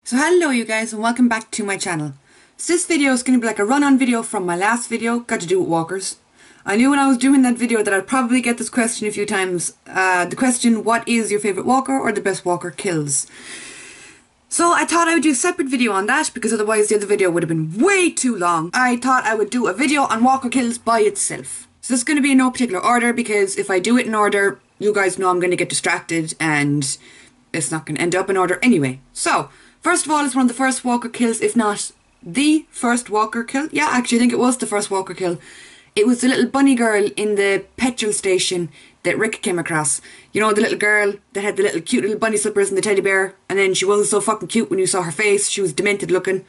So hello you guys and welcome back to my channel. So this video is going to be like a run-on video from my last video, got to do with walkers. I knew when I was doing that video that I'd probably get this question a few times. The question, what is your favourite walker or the best walker kills? So I thought I would do a separate video on that because otherwise the other video would have been way too long. I thought I would do a video on walker kills by itself. So this is going to be in no particular order because if I do it in order, you guys know I'm going to get distracted and it's not going to end up in order anyway. So, first of all, it's one of the first walker kills, if not the first walker kill. Yeah, actually I think it was the first walker kill. It was the little bunny girl in the petrol station that Rick came across. You know, the little girl that had the little cute little bunny slippers and the teddy bear, and then she wasn't so fucking cute when you saw her face. She was demented looking.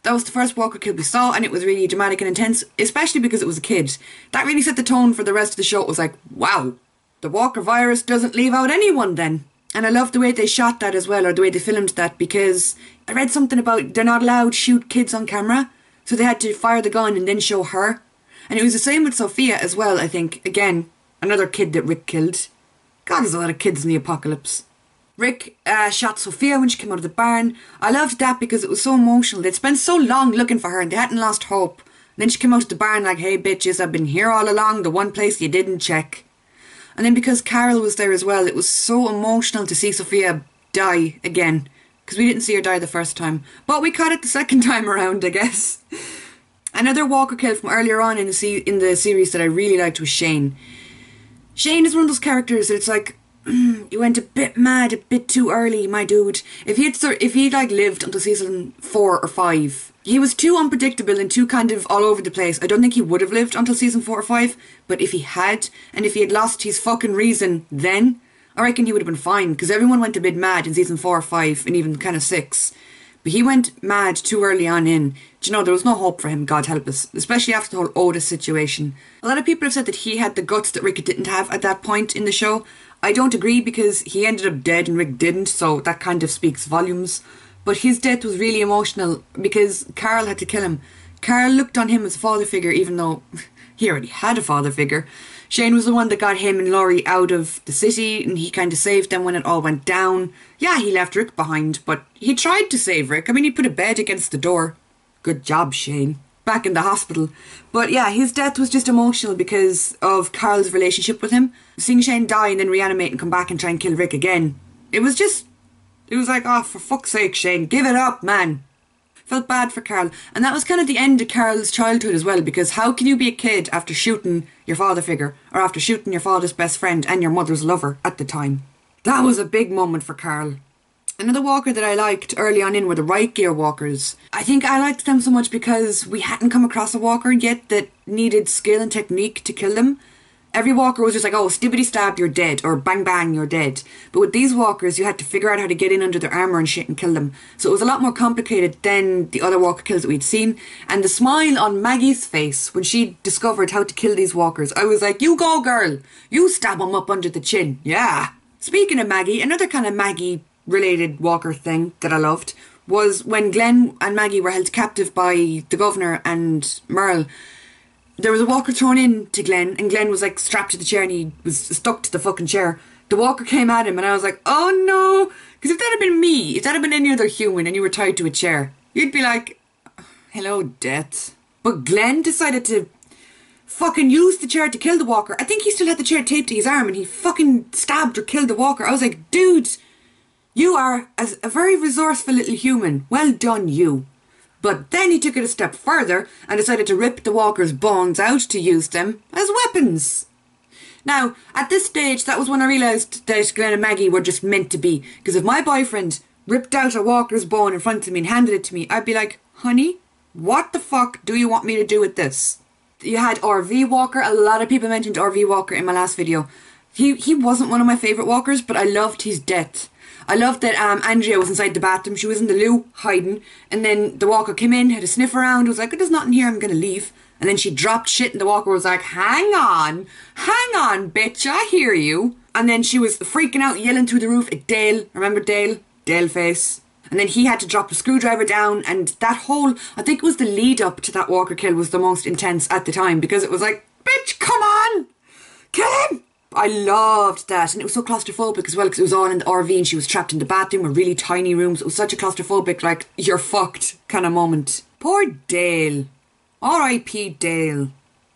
That was the first walker kill we saw, and it was really dramatic and intense, especially because it was a kid. That really set the tone for the rest of the show. It was like, wow, the walker virus doesn't leave out anyone then. And I love the way they shot that as well, or the way they filmed that, because I read something about they're not allowed to shoot kids on camera, so they had to fire the gun and then show her. And it was the same with Sophia as well, I think. Again, another kid that Rick killed. God, there's a lot of kids in the apocalypse. Rick shot Sophia when she came out of the barn. I loved that because it was so emotional. They'd spent so long looking for her and they hadn't lost hope. And then she came out of the barn like, hey bitches, I've been here all along, the one place you didn't check. And then because Carol was there as well, it was so emotional to see Sophia die again. Because we didn't see her die the first time. But we caught it the second time around, I guess. Another walker kill from earlier on in the series that I really liked was Shane. Shane is one of those characters that it's like, you went a bit mad a bit too early, my dude. If he'd like lived until season 4 or 5, he was too unpredictable and too kind of all over the place. I don't think he would have lived until season 4 or 5, but if he had, and if he had lost his fucking reason then, I reckon he would have been fine, because everyone went a bit mad in season 4 or 5, and even kind of 6. But he went mad too early on in. Do you know, there was no hope for him, God help us, especially after the whole Otis situation. A lot of people have said that he had the guts that Rick didn't have at that point in the show. I don't agree because he ended up dead and Rick didn't, so that kind of speaks volumes. But his death was really emotional because Carl had to kill him. Carl looked on him as a father figure even though he already had a father figure. Shane was the one that got him and Laurie out of the city and he kind of saved them when it all went down. Yeah, he left Rick behind, but he tried to save Rick. I mean, he put a bed against the door. Good job, Shane. Back in the hospital. But yeah, his death was just emotional because of Carl's relationship with him. Seeing Shane die and then reanimate and come back and try and kill Rick again. It was like, oh, for fuck's sake, Shane, give it up, man. Felt bad for Carl. And that was kind of the end of Carl's childhood as well, because how can you be a kid after shooting your father figure, or after shooting your father's best friend and your mother's lover at the time? That was a big moment for Carl. Another walker that I liked early on in were the right gear walkers. I think I liked them so much because we hadn't come across a walker yet that needed skill and technique to kill them. Every walker was just like, oh, stibbity stab, you're dead, or bang bang, you're dead. But with these walkers, you had to figure out how to get in under their armour and shit and kill them. So it was a lot more complicated than the other walker kills that we'd seen. And the smile on Maggie's face when she discovered how to kill these walkers, I was like, you go girl, you stab them up under the chin, yeah. Speaking of Maggie, another kind of Maggie related walker thing that I loved was when Glenn and Maggie were held captive by the governor and Merle. There was a walker thrown in to Glenn and Glenn was like strapped to the chair and he was stuck to the fucking chair. The walker came at him and I was like, oh no, because if that had been me, if that had been any other human and you were tied to a chair, you'd be like, hello death. But Glenn decided to fucking use the chair to kill the walker. I think he still had the chair taped to his arm and he fucking stabbed or killed the walker. I was like, dude, you are a very resourceful little human. Well done, you. But then he took it a step further and decided to rip the walker's bones out to use them as weapons. Now, at this stage, that was when I realised that Glenn and Maggie were just meant to be. Because if my boyfriend ripped out a walker's bone in front of me and handed it to me, I'd be like, honey, what the fuck do you want me to do with this? You had RV Walker. A lot of people mentioned RV Walker in my last video. He wasn't one of my favourite walkers, but I loved his death. I loved that Andrea was inside the bathroom. She was in the loo, hiding. And then the walker came in, had a sniff around, was like, there's nothing here, I'm going to leave. And then she dropped shit and the walker was like, hang on, bitch, I hear you. And then she was freaking out, yelling through the roof at Dale. Remember Dale? Dale face. And then he had to drop the screwdriver down. And that whole, I think it was the lead up to that walker kill was the most intense at the time. Because it was like, bitch, come on, kill him. I loved that. And it was so claustrophobic as well because it was all in the RV and she was trapped in the bathroom with really tiny rooms. It was such a claustrophobic, like, you're fucked kind of moment. Poor Dale. R.I.P. Dale.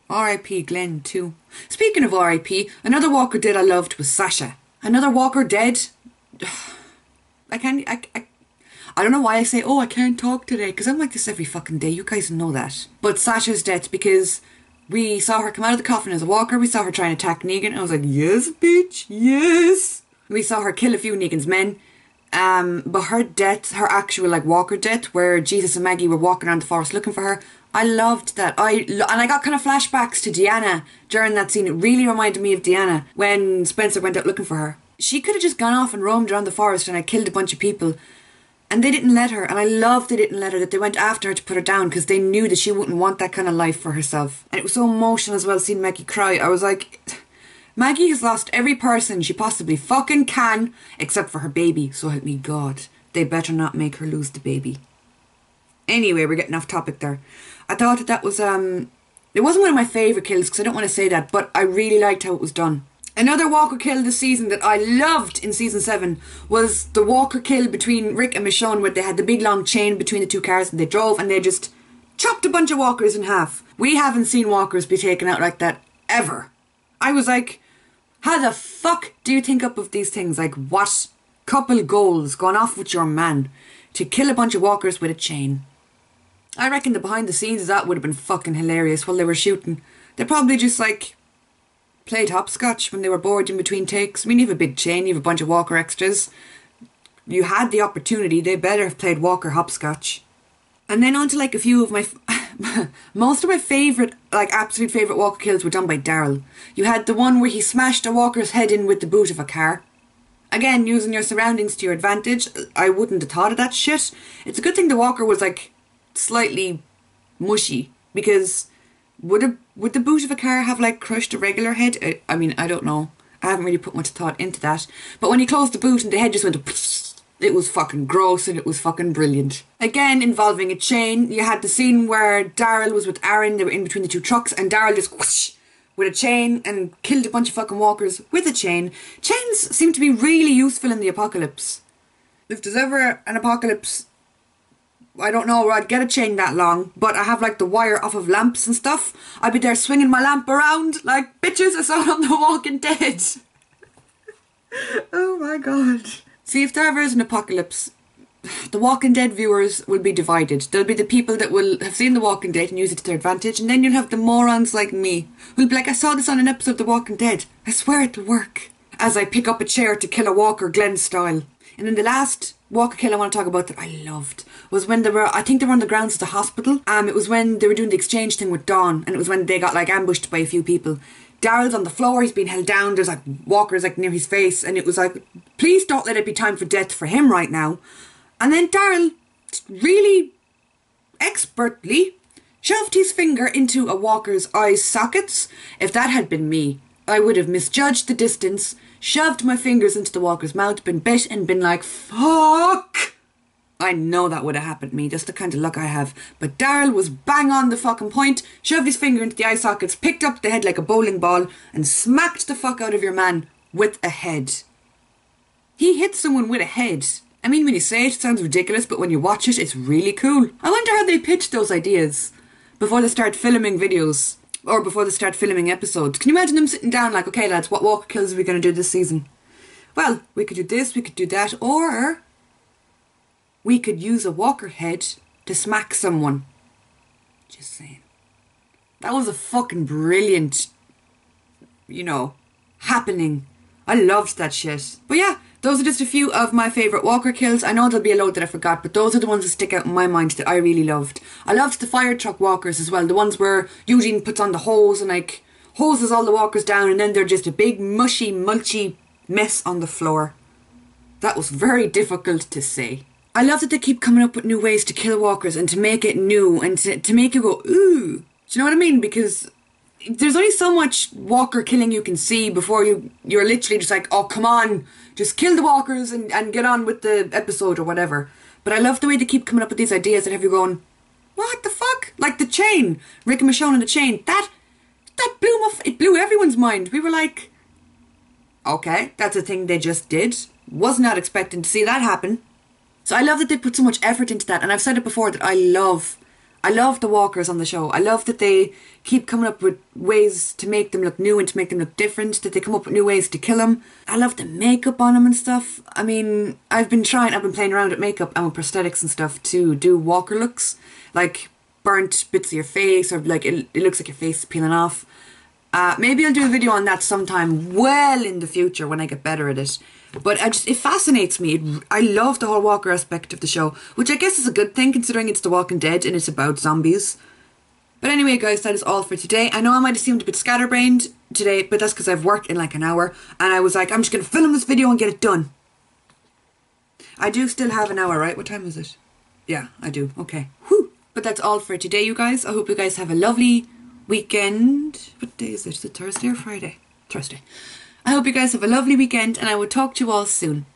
R.I.P. Glenn too. Speaking of R.I.P., another Walker Dead I loved was Sasha. Another Walker Dead. I don't know why I say, oh, I can't talk today, because I'm like this every fucking day. You guys know that. But Sasha's death, because we saw her come out of the coffin as a walker. We saw her trying to attack Negan. I was like, yes, bitch, yes. We saw her kill a few Negan's men. But her death, her actual like walker death, where Jesus and Maggie were walking around the forest looking for her, I loved that. And I got kind of flashbacks to Deanna during that scene. It really reminded me of Deanna when Spencer went out looking for her. She could have just gone off and roamed around the forest and killed a bunch of people. And they didn't let her. And I loved they didn't let her, that they went after her to put her down because they knew that she wouldn't want that kind of life for herself. And it was so emotional as well seeing Maggie cry. I was like, Maggie has lost every person she possibly fucking can except for her baby. So help me God. They better not make her lose the baby. Anyway, we're getting off topic there. I thought that was, it wasn't one of my favourite kills because I don't want to say that, but I really liked how it was done. Another Walker kill this season that I loved in season 7 was the Walker kill between Rick and Michonne, where they had the big long chain between the two cars and they drove and they just chopped a bunch of Walkers in half. We haven't seen Walkers be taken out like that ever. I was like, how the fuck do you think up of these things? Like, what couple goals going off with your man to kill a bunch of Walkers with a chain? I reckon the behind the scenes of that would have been fucking hilarious while they were shooting. They probably just like played hopscotch when they were bored in between takes. I mean, you have a big chain, you have a bunch of Walker extras. You had the opportunity, they better have played Walker hopscotch. And then on to like a few of my... most of my favourite, like absolute favourite Walker kills were done by Daryl. You had the one where he smashed a Walker's head in with the boot of a car. Again, using your surroundings to your advantage. I wouldn't have thought of that shit. It's a good thing the Walker was like slightly mushy, because would the boot of a car have like crushed a regular head? I mean, I don't know. I haven't really put much thought into that. But when he closed the boot and the head just went, it was fucking gross and it was fucking brilliant. Again, involving a chain. You had the scene where Daryl was with Aaron. They were in between the two trucks and Daryl just whoosh with a chain and killed a bunch of fucking Walkers with a chain. Chains seem to be really useful in the apocalypse. If there's ever an apocalypse, I don't know where I'd get a chain that long, but I have like the wire off of lamps and stuff. I'd be there swinging my lamp around like bitches I saw on The Walking Dead. Oh my god. See, if there ever is an apocalypse, The Walking Dead viewers will be divided. There'll be the people that will have seen The Walking Dead and use it to their advantage, and then you'll have the morons like me who'll be like, I saw this on an episode of The Walking Dead. I swear it'll work. As I pick up a chair to kill a Walker Glenn style. And then the last Walker kill I want to talk about that I loved was when they were, I think they were on the grounds of the hospital. It was when they were doing the exchange thing with Dawn, and it was when they got like ambushed by a few people. Daryl's on the floor, he's being held down, there's like Walkers like near his face, and it was like, please don't let it be time for death for him right now. And then Daryl really expertly shoved his finger into a Walker's eye sockets. If that had been me, I would have misjudged the distance, shoved my fingers into the Walker's mouth, been bit and been like, fuck! I know that would have happened to me, that's the kind of luck I have. But Daryl was bang on the fucking point, shoved his finger into the eye sockets, picked up the head like a bowling ball, and smacked the fuck out of your man with a head. He hit someone with a head. I mean, when you say it, it sounds ridiculous, but when you watch it, it's really cool. I wonder how they pitched those ideas before they start filming videos. Or before they start filming episodes. Can you imagine them sitting down like, okay lads, what Walker kills are we going to do this season? Well, we could do this, we could do that, or we could use a Walker head to smack someone. Just saying. That was a fucking brilliant, happening. I loved that shit. But yeah, those are just a few of my favourite Walker kills. I know there'll be a load that I forgot, but those are the ones that stick out in my mind that I really loved. I loved the fire truck Walkers as well. The ones where Eugene puts on the hose and like hoses all the Walkers down, and then they're just a big mushy, mulchy mess on the floor. That was very difficult to say. I love that they keep coming up with new ways to kill Walkers and to make it new and to make you go, ooh. Do you know what I mean? Because there's only so much Walker killing you can see before you're literally just like, oh, come on, just kill the Walkers and get on with the episode or whatever. But I love the way they keep coming up with these ideas that have you going, what the fuck? Like the chain, Rick and Michonne and the chain, that blew everyone's mind. We were like, Okay, that's a thing they just did. Was not expecting to see that happen. So I love that they put so much effort into that. And I've said it before that I love the walkers on the show. I love that they keep coming up with ways to make them look new and to make them look different, that they come up with new ways to kill them. I love the makeup on them and stuff. I mean, I've been playing around with makeup and with prosthetics and stuff to do walker looks. Like burnt bits of your face, or like it looks like your face is peeling off. Maybe I'll do a video on that sometime well in the future when I get better at it. But it fascinates me. I love the whole walker aspect of the show, which I guess is a good thing considering it's The Walking Dead and it's about zombies. But anyway, guys, that is all for today. I know I might have seemed a bit scatterbrained today, but that's because I've worked in like an hour and I was like, I'm just going to film this video and get it done. I do still have an hour, right? What time is it? Yeah, I do. Okay. Whew. But that's all for today, you guys. I hope you guys have a lovely weekend. What day is it? Is it Thursday or Friday? Thursday. I hope you guys have a lovely weekend and I will talk to you all soon.